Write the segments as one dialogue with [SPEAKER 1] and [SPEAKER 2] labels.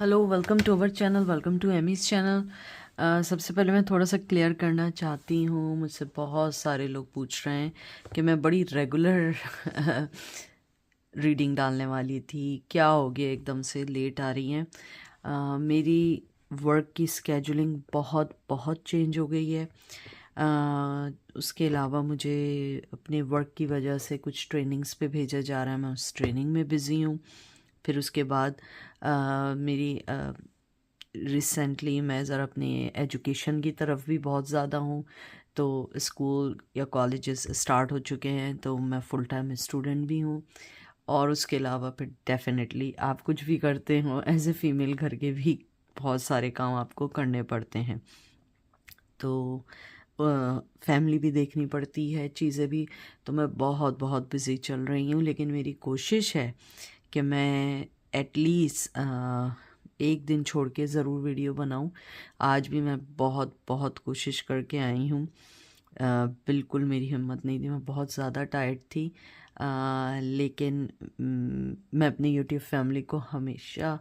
[SPEAKER 1] Hello, welcome to our channel, welcome to Amy's channel. सबसे पहले मैं थोड़ा सा क्लियर करना चाहती हूँ। मुझसे बहुत सारे लोग पूछ रहे हैं कि मैं बड़ी रेगुलर रीडिंग डालने वाली थी, क्या हो गया एकदम से लेट आ रही हैं। मेरी वर्क की स्केजुलिंग बहुत बहुत चेंज हो गई है। उसके अलावा मुझे अपने वर्क की वजह से कुछ ट्रेनिंग्स पे भेजा जा रहा है, मैं उस ट्रेनिंग में बिज़ी हूँ। फिर उसके बाद मेरी रिसेंटली मैं ज़रा अपने एजुकेशन की तरफ भी बहुत ज़्यादा हूँ। तो स्कूल या कॉलेजेस स्टार्ट हो चुके हैं, तो मैं फुल टाइम स्टूडेंट भी हूँ। और उसके अलावा फिर डेफिनेटली आप कुछ भी करते हो एज ए फ़ीमेल, घर के भी बहुत सारे काम आपको करने पड़ते हैं। तो फैमिली भी देखनी पड़ती है, चीज़ें भी। तो मैं बहुत बहुत बिज़ी चल रही हूँ, लेकिन मेरी कोशिश है कि मैं एटलीस्ट एक दिन छोड़ के ज़रूर वीडियो बनाऊं। आज भी मैं बहुत बहुत कोशिश करके आई हूँ। बिल्कुल मेरी हिम्मत नहीं थी, मैं बहुत ज़्यादा टायर्ड थी। लेकिन मैं अपनी यूट्यूब फैमिली को हमेशा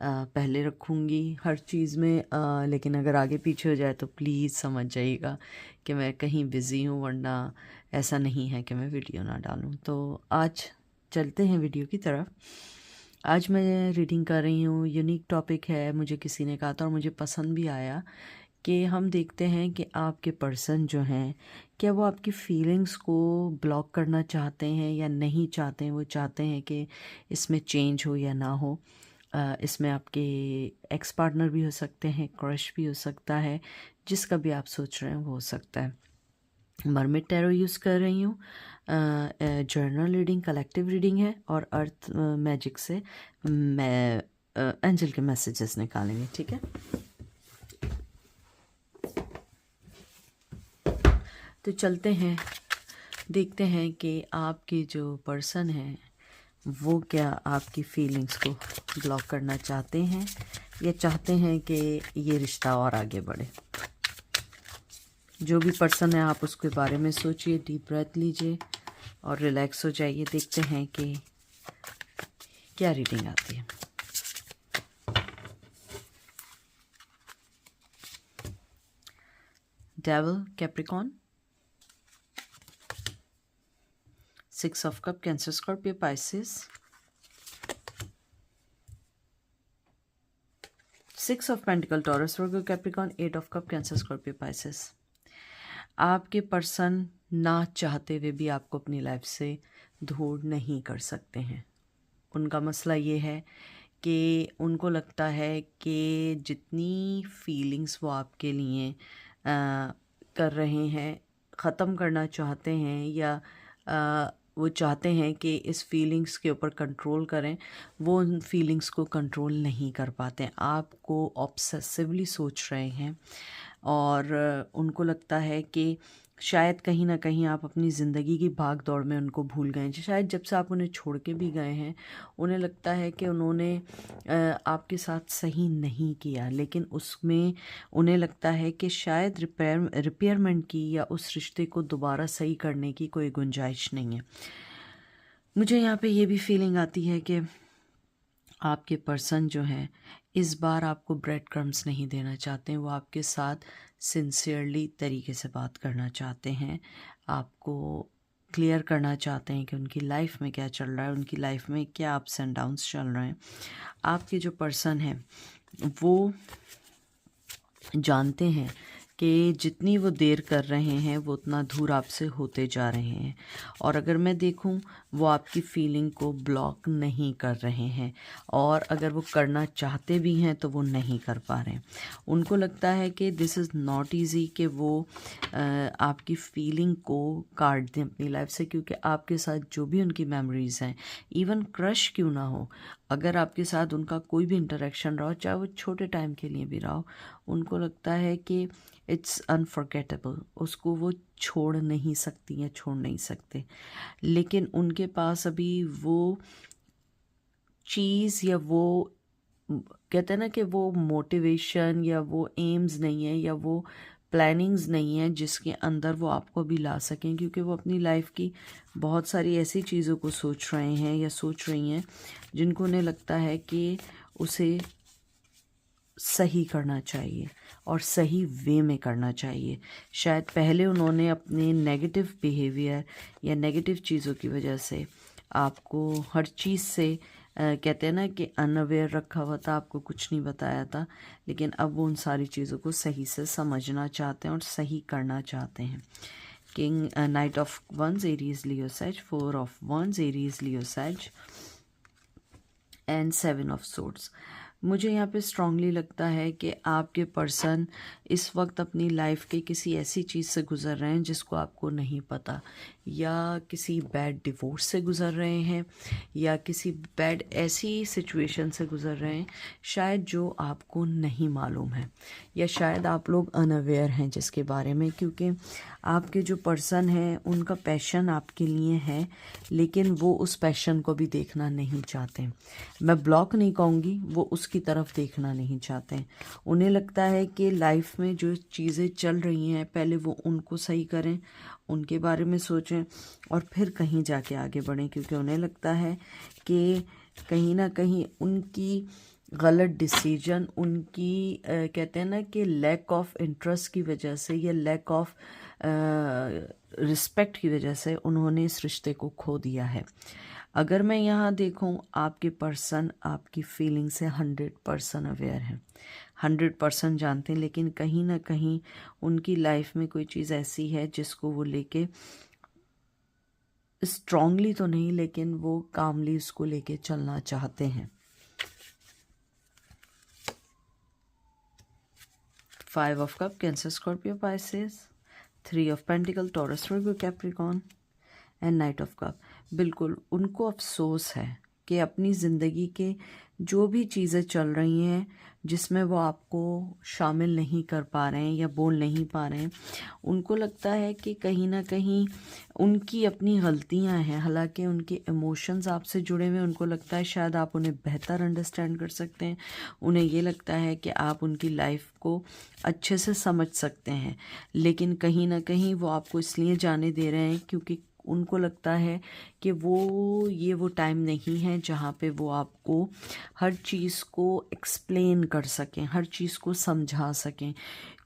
[SPEAKER 1] पहले रखूँगी हर चीज़ में। लेकिन अगर आगे पीछे हो जाए तो प्लीज़ समझ जाइएगा कि मैं कहीं बिज़ी हूँ, वरना ऐसा नहीं है कि मैं वीडियो ना डालूँ। तो आज चलते हैं वीडियो की तरफ। आज मैं रीडिंग कर रही हूँ, यूनिक टॉपिक है, मुझे किसी ने कहा था और मुझे पसंद भी आया कि हम देखते हैं कि आपके पर्सन जो हैं, क्या वो आपकी फीलिंग्स को ब्लॉक करना चाहते हैं या नहीं चाहते हैं। वो चाहते हैं कि इसमें चेंज हो या ना हो। इसमें आपके एक्स पार्टनर भी हो सकते हैं, क्रश भी हो सकता है, जिसका भी आप सोच रहे हैं वो हो सकता है। मरमिड टैरो यूज़ कर रही हूँ। जर्नल रीडिंग कलेक्टिव रीडिंग है, और अर्थ मैजिक से मैं एंजल के मैसेजेस निकालेंगे, ठीक है। तो चलते हैं, देखते हैं कि आपके जो पर्सन है वो क्या आपकी फीलिंग्स को ब्लॉक करना चाहते हैं या चाहते हैं कि ये रिश्ता और आगे बढ़े। जो भी पर्सन है आप उसके बारे में सोचिए, डीप ब्रेथ लीजिए और रिलैक्स हो जाइए। देखते हैं कि क्या रीडिंग आती है। Devil, Capricorn, 6 of cup, cancer, Scorpio, Pisces, 6 of pentacle, taurus, Virgo, Capricorn, 8 of cup, cancer, Scorpio, Pisces. आपके पर्सन ना चाहते हुए भी आपको अपनी लाइफ से दूर नहीं कर सकते हैं। उनका मसला ये है कि उनको लगता है कि जितनी फीलिंग्स वो आपके लिए कर रहे हैं, ख़त्म करना चाहते हैं, या वो चाहते हैं कि इस फीलिंग्स के ऊपर कंट्रोल करें, वो उन फीलिंग्स को कंट्रोल नहीं कर पाते हैं। आपको ऑब्सेसिवली सोच रहे हैं, और उनको लगता है कि शायद कहीं ना कहीं आप अपनी ज़िंदगी की भाग दौड़ में उनको भूल गए हैं। शायद जब से आप उन्हें छोड़ के भी गए हैं, उन्हें लगता है कि उन्होंने आपके साथ सही नहीं किया, लेकिन उसमें उन्हें लगता है कि शायद रिपेयरमेंट की या उस रिश्ते को दोबारा सही करने की कोई गुंजाइश नहीं है। मुझे यहाँ पे ये भी फीलिंग आती है कि आपके पर्सन जो हैं इस बार आपको ब्रेड क्रम्स नहीं देना चाहते हैं। वो आपके साथ सिंसियरली तरीके से बात करना चाहते हैं, आपको क्लियर करना चाहते हैं कि उनकी लाइफ में क्या चल रहा है, उनकी लाइफ में क्या अप्स एंड डाउन्स चल रहे हैं। आपके जो पर्सन हैं वो जानते हैं कि जितनी वो देर कर रहे हैं वो उतना दूर आपसे होते जा रहे हैं। और अगर मैं देखूं, वो आपकी फीलिंग को ब्लॉक नहीं कर रहे हैं, और अगर वो करना चाहते भी हैं तो वो नहीं कर पा रहे हैं। उनको लगता है कि दिस इज़ नॉट ईज़ी कि वो आपकी फीलिंग को काट दें अपनी लाइफ से, क्योंकि आपके साथ जो भी उनकी मेमोरीज़ हैं, इवन क्रश क्यों ना हो, अगर आपके साथ उनका कोई भी इंटरेक्शन रहा हो, चाहे वो छोटे टाइम के लिए भी रहा हो, उनको लगता है कि इट्स अनफॉरगेटेबल, उसको वो छोड़ नहीं सकती या छोड़ नहीं सकते। लेकिन उनके पास अभी वो चीज़ या वो कहते हैं ना कि वो मोटिवेशन या वो एम्स नहीं है या वो प्लानिंग्स नहीं है जिसके अंदर वो आपको भी ला सकें, क्योंकि वो अपनी लाइफ की बहुत सारी ऐसी चीज़ों को सोच रहे हैं या सोच रही हैं जिनको उन्हें लगता है कि उसे सही करना चाहिए और सही वे में करना चाहिए। शायद पहले उन्होंने अपने नेगेटिव बिहेवियर या नेगेटिव चीज़ों की वजह से आपको हर चीज़ से कहते हैं ना कि अनअवेयर रखा हुआ था, आपको कुछ नहीं बताया था, लेकिन अब वो उन सारी चीज़ों को सही से समझना चाहते हैं और सही करना चाहते हैं। King knight of wands Aries Leo Sage, 4 of wands Aries Leo Sage and 7 of swords. मुझे यहाँ पे स्ट्रांगली लगता है कि आपके पर्सन इस वक्त अपनी लाइफ के किसी ऐसी चीज़ से गुज़र रहे हैं जिसको आपको नहीं पता, या किसी बैड डिवोर्स से गुज़र रहे हैं, या किसी बैड ऐसी सिचुएशन से गुज़र रहे हैं शायद जो आपको नहीं मालूम है, या शायद आप लोग अनअवेयर हैं जिसके बारे में, क्योंकि आपके जो पर्सन हैं उनका पैशन आपके लिए है, लेकिन वो उस पैशन को भी देखना नहीं चाहते। मैं ब्लॉक नहीं कहूँगी, वो उसकी तरफ देखना नहीं चाहते। उन्हें लगता है कि लाइफ में जो चीज़ें चल रही हैं पहले वो उनको सही करें, उनके बारे में सोचें और फिर कहीं जाके आगे बढ़ें, क्योंकि उन्हें लगता है कि कहीं ना कहीं उनकी गलत डिसीजन, उनकी कहते हैं ना कि लैक ऑफ इंटरेस्ट की वजह से या लैक ऑफ रिस्पेक्ट की वजह से उन्होंने इस रिश्ते को खो दिया है। अगर मैं यहाँ देखूँ, आपके पर्सन आपकी फीलिंग से 100% अवेयर हैं, 100% जानते हैं, लेकिन कहीं ना कहीं उनकी लाइफ में कोई चीज़ ऐसी है जिसको वो लेके स्ट्रांगली तो नहीं, लेकिन वो कामली उसको लेके चलना चाहते हैं। 5 of cup cancer Scorpio Pisces, 3 of pentacle Taurus Virgo Capricorn and night of cup. बिल्कुल उनको अफसोस है कि अपनी ज़िंदगी के जो भी चीज़ें चल रही हैं जिसमें वो आपको शामिल नहीं कर पा रहे हैं या बोल नहीं पा रहे हैं, उनको लगता है कि कहीं ना कहीं उनकी अपनी गलतियां हैं। हालांकि उनके इमोशंस आपसे जुड़े हुए, उनको लगता है शायद आप उन्हें बेहतर अंडरस्टैंड कर सकते हैं, उन्हें ये लगता है कि आप उनकी लाइफ को अच्छे से समझ सकते हैं, लेकिन कहीं ना कहीं वो आपको इसलिए जाने दे रहे हैं क्योंकि उनको लगता है कि वो टाइम नहीं है जहाँ पे वो आपको हर चीज़ को एक्सप्लेन कर सकें, हर चीज़ को समझा सकें।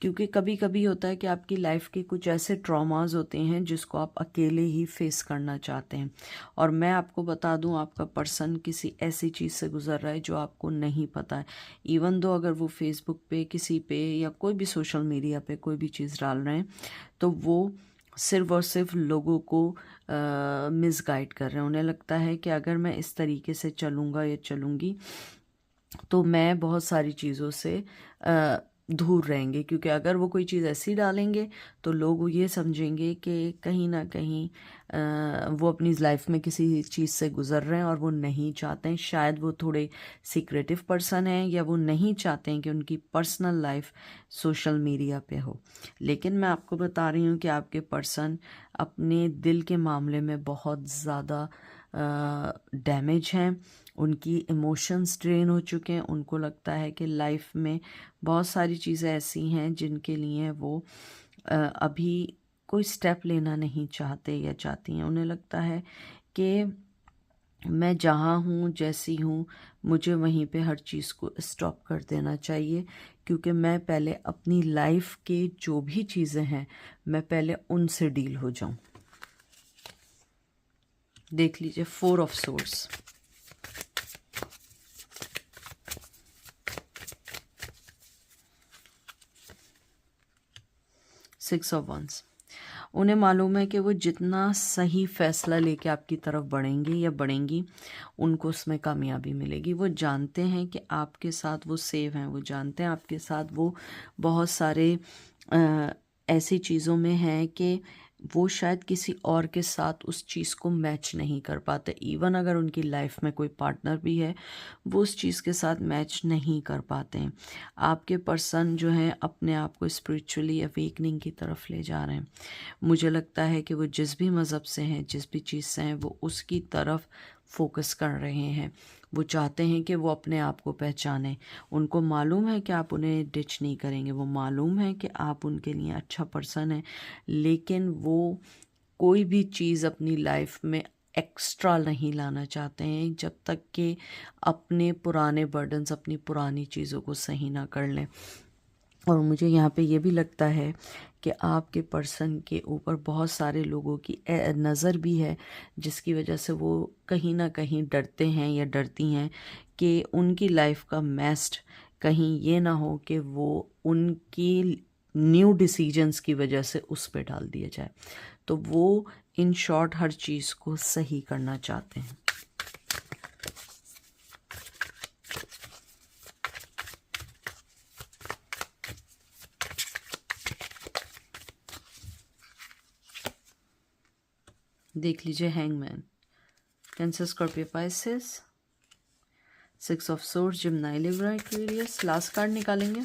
[SPEAKER 1] क्योंकि कभी कभी होता है कि आपकी लाइफ के कुछ ऐसे ट्रॉमास होते हैं जिसको आप अकेले ही फेस करना चाहते हैं, और मैं आपको बता दूं आपका पर्सन किसी ऐसी चीज़ से गुजर रहा है जो आपको नहीं पता है। इवन दो अगर वो फेसबुक पे किसी पे या कोई भी सोशल मीडिया पे कोई भी चीज़ डाल रहे हैं तो वो सिर्फ और सिर्फ लोगों को मिसगाइड कर रहे हैं। उन्हें लगता है कि अगर मैं इस तरीके से चलूँगा या चलूँगी तो मैं बहुत सारी चीज़ों से दूर रहेंगे, क्योंकि अगर वो कोई चीज़ ऐसी डालेंगे तो लोग ये समझेंगे कि कहीं ना कहीं वो अपनी लाइफ में किसी चीज़ से गुज़र रहे हैं और वो नहीं चाहते हैं। शायद वो थोड़े सीक्रेटिव पर्सन हैं या वो नहीं चाहते हैं कि उनकी पर्सनल लाइफ सोशल मीडिया पे हो। लेकिन मैं आपको बता रही हूँ कि आपके पर्सन अपने दिल के मामले में बहुत ज़्यादा डैमेज हैं, उनकी इमोशंस ड्रेन हो चुके हैं। उनको लगता है कि लाइफ में बहुत सारी चीज़ें ऐसी हैं जिनके लिए वो अभी कोई स्टेप लेना नहीं चाहते या चाहती हैं। उन्हें लगता है कि मैं जहाँ हूँ, जैसी हूँ, मुझे वहीं पे हर चीज़ को स्टॉप कर देना चाहिए, क्योंकि मैं पहले अपनी लाइफ के जो भी चीज़ें हैं मैं पहले उनसे डील हो जाऊँ। देख लीजिए 4 of swords, six of wands. उन्हें मालूम है कि वो जितना सही फैसला लेके आपकी तरफ बढ़ेंगे या बढ़ेंगी उनको उसमें कामयाबी मिलेगी। वो जानते हैं कि आपके साथ वो सेव हैं, वो जानते हैं आपके साथ वो बहुत सारे ऐसी चीज़ों में हैं कि वो शायद किसी और के साथ उस चीज़ को मैच नहीं कर पाते। इवन अगर उनकी लाइफ में कोई पार्टनर भी है वो उस चीज़ के साथ मैच नहीं कर पाते हैं। आपके पर्सन जो हैं अपने आप को स्पिरिचुअली अवेकनिंग की तरफ ले जा रहे हैं। मुझे लगता है कि वो जिस भी मज़हब से हैं, जिस भी चीज़ से हैं, वो उसकी तरफ फोकस कर रहे हैं। वो चाहते हैं कि वो अपने आप को पहचानें। उनको मालूम है कि आप उन्हें डिच नहीं करेंगे, वो मालूम है कि आप उनके लिए अच्छा पर्सन है, लेकिन वो कोई भी चीज़ अपनी लाइफ में एक्स्ट्रा नहीं लाना चाहते हैं जब तक कि अपने पुराने बर्डन्स, अपनी पुरानी चीज़ों को सही ना कर लें। और मुझे यहाँ पे ये भी लगता है कि आपके पर्सन के ऊपर बहुत सारे लोगों की नज़र भी है, जिसकी वजह से वो कहीं ना कहीं डरते हैं या डरती हैं कि उनकी लाइफ का मेस्ट कहीं ये ना हो कि वो उनकी न्यू डिसीजंस की वजह से उस पे डाल दिया जाए। तो वो इन शॉर्ट हर चीज़ को सही करना चाहते हैं। देख लीजिए hangman, cancer, Scorpio, Pisces, 6 of swords, Gemini, Libra, Aquarius. Last card निकालेंगे।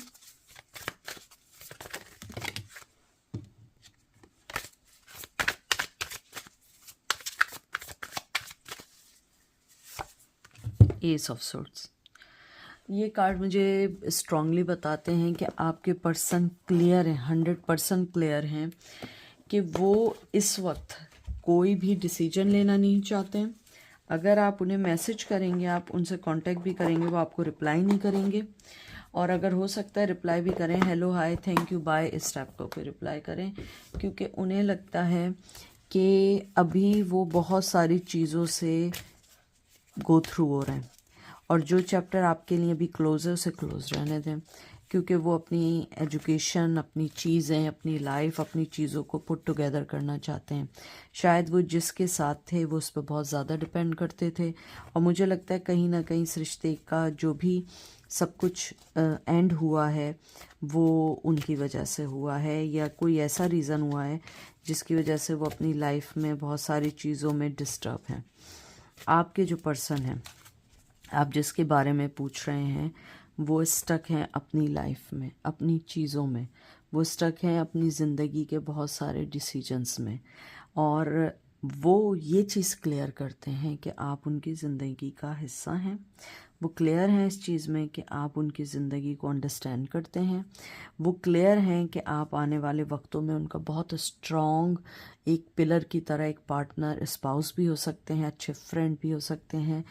[SPEAKER 1] Ace of swords. ये कार्ड मुझे स्ट्रांगली बताते हैं कि आपके पर्सन क्लियर हैं, 100% क्लियर हैं कि वो इस वक्त कोई भी डिसीजन लेना नहीं चाहते हैं। अगर आप उन्हें मैसेज करेंगे, आप उनसे कांटेक्ट भी करेंगे, वो आपको रिप्लाई नहीं करेंगे। और अगर हो सकता है रिप्लाई भी करें, hello, hi, thank you, bye, इस टाइप का कोई रिप्लाई करें, क्योंकि उन्हें लगता है कि अभी वो बहुत सारी चीज़ों से गो थ्रू हो रहे हैं। और जो चैप्टर आपके लिए अभी क्लोज है उसे क्लोज रहने दें, क्योंकि वो अपनी एजुकेशन, अपनी चीज़ें, अपनी लाइफ, अपनी चीज़ों को पुट टुगेदर करना चाहते हैं। शायद वो जिसके साथ थे वो उस पर बहुत ज़्यादा डिपेंड करते थे, और मुझे लगता है कहीं ना कहीं इस रिश्ते का जो भी सब कुछ एंड हुआ है वो उनकी वजह से हुआ है, या कोई ऐसा रीज़न हुआ है जिसकी वजह से वो अपनी लाइफ में बहुत सारी चीज़ों में डिस्टर्ब हैं। आपके जो पर्सन हैं, आप जिसके बारे में पूछ रहे हैं, वो स्टक हैं अपनी लाइफ में, अपनी चीज़ों में। वो स्टक हैं अपनी ज़िंदगी के बहुत सारे डिसीजंस में, और वो ये चीज़ क्लियर करते हैं कि आप उनकी ज़िंदगी का हिस्सा हैं। वो क्लियर हैं इस चीज़ में कि आप उनकी ज़िंदगी को अंडरस्टैंड करते हैं। वो क्लियर हैं कि आप आने वाले वक्तों में उनका बहुत स्ट्रॉन्ग एक पिलर की तरह, एक पार्टनर, स्पाउस भी हो सकते हैं, अच्छे फ्रेंड भी हो सकते हैं।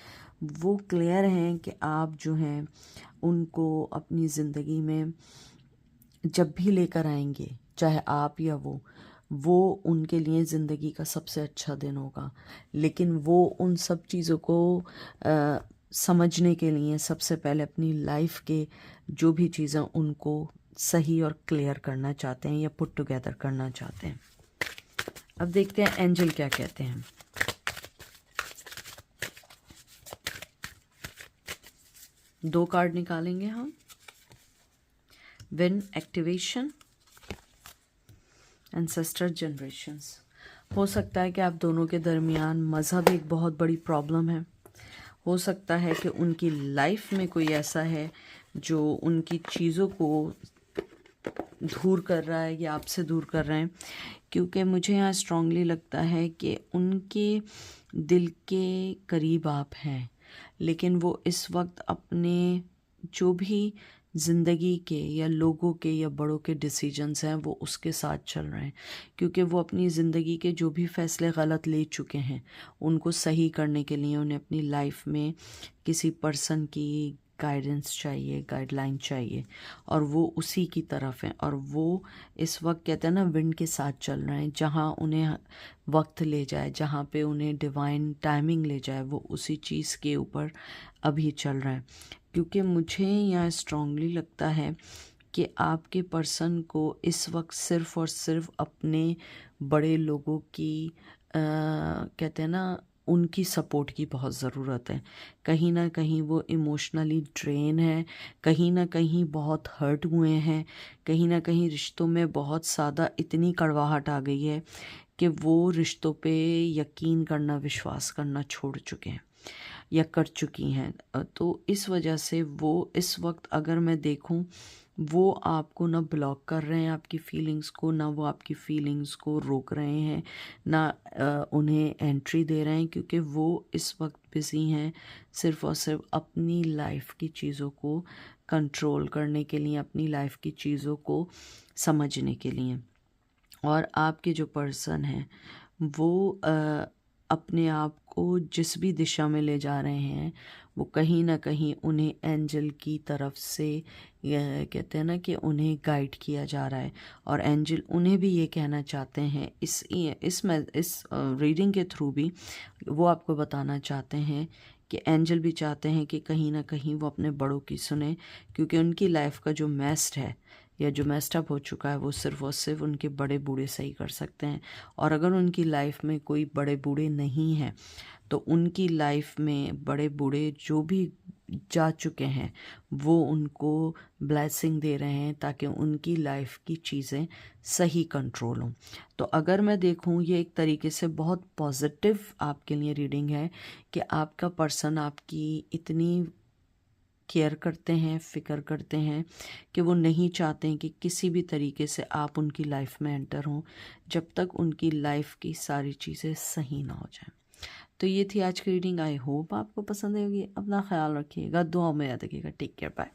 [SPEAKER 1] वो क्लियर हैं कि आप जो हैं उनको अपनी ज़िंदगी में जब भी लेकर आएंगे, चाहे आप या वो उनके लिए ज़िंदगी का सबसे अच्छा दिन होगा। लेकिन वो उन सब चीज़ों को समझने के लिए सबसे पहले अपनी लाइफ के जो भी चीज़ें उनको सही और क्लियर करना चाहते हैं या पुट टुगेदर करना चाहते हैं। अब देखते हैं एंजल क्या कहते हैं। दो कार्ड निकालेंगे हम। Win, activation, ancestor, generations. हो सकता है कि आप दोनों के दरमियान मज़हब एक बहुत बड़ी प्रॉब्लम है। हो सकता है कि उनकी लाइफ में कोई ऐसा है जो उनकी चीज़ों को दूर कर रहा है या आपसे दूर कर रहे हैं, क्योंकि मुझे यहाँ स्ट्रांगली लगता है कि उनके दिल के करीब आप हैं, लेकिन वो इस वक्त अपने जो भी ज़िंदगी के या लोगों के या बड़ों के डिसीजंस हैं वो उसके साथ चल रहे हैं, क्योंकि वो अपनी ज़िंदगी के जो भी फ़ैसले गलत ले चुके हैं उनको सही करने के लिए उन्हें अपनी लाइफ में किसी पर्सन की गाइडेंस चाहिए, गाइडलाइन चाहिए, और वो उसी की तरफ हैं। और वो इस वक्त कहते हैं ना, विंड के साथ चल रहे हैं। जहाँ उन्हें वक्त ले जाए, जहाँ पे उन्हें डिवाइन टाइमिंग ले जाए, वो उसी चीज़ के ऊपर अभी चल रहे हैं। क्योंकि मुझे यहाँ स्ट्रांगली लगता है कि आपके पर्सन को इस वक्त सिर्फ़ और सिर्फ अपने बड़े लोगों की कहते हैं ना, उनकी सपोर्ट की बहुत ज़रूरत है। कहीं ना कहीं वो इमोशनली ड्रेन है, कहीं ना कहीं बहुत हर्ट हुए हैं, कहीं ना कहीं रिश्तों में बहुत ज़्यादा इतनी कड़वाहट आ गई है कि वो रिश्तों पे यकीन करना, विश्वास करना छोड़ चुके हैं या कर चुकी हैं। तो इस वजह से वो इस वक्त अगर मैं देखूं, वो आपको ना ब्लॉक कर रहे हैं आपकी फीलिंग्स को, ना वो आपकी फीलिंग्स को रोक रहे हैं, ना उन्हें एंट्री दे रहे हैं, क्योंकि वो इस वक्त बिज़ी हैं सिर्फ़ और सिर्फ अपनी लाइफ की चीज़ों को कंट्रोल करने के लिए, अपनी लाइफ की चीज़ों को समझने के लिए। और आपके जो पर्सन हैं वो अपने आप को जिस भी दिशा में ले जा रहे हैं वो कहीं ना कहीं उन्हें एंजल की तरफ से कहते हैं ना कि उन्हें गाइड किया जा रहा है। और एंजल उन्हें भी ये कहना चाहते हैं, इस रीडिंग के थ्रू भी वो आपको बताना चाहते हैं कि एंजल भी चाहते हैं कि कहीं ना कहीं वो अपने बड़ों की सुने, क्योंकि उनकी लाइफ का जो मेस्ट है या जो मेस्ड अप हो चुका है वो सिर्फ उनके बड़े बूढ़े सही कर सकते हैं। और अगर उनकी लाइफ में कोई बड़े बूढ़े नहीं हैं तो उनकी लाइफ में बड़े बूढ़े जो भी जा चुके हैं वो उनको ब्लेसिंग दे रहे हैं ताकि उनकी लाइफ की चीज़ें सही कंट्रोल हों। तो अगर मैं देखूं, ये एक तरीके से बहुत पॉजिटिव आपके लिए रीडिंग है कि आपका पर्सन आपकी इतनी केयर करते हैं, फ़िक्र करते हैं कि वो नहीं चाहते हैं कि किसी भी तरीके से आप उनकी लाइफ में एंटर हों जब तक उनकी लाइफ की सारी चीज़ें सही ना हो जाएं। तो ये थी आज की रीडिंग। आई होप आपको पसंद आएगी। अपना ख्याल रखिएगा, दुआओं में याद रखिएगा। Take care, bye.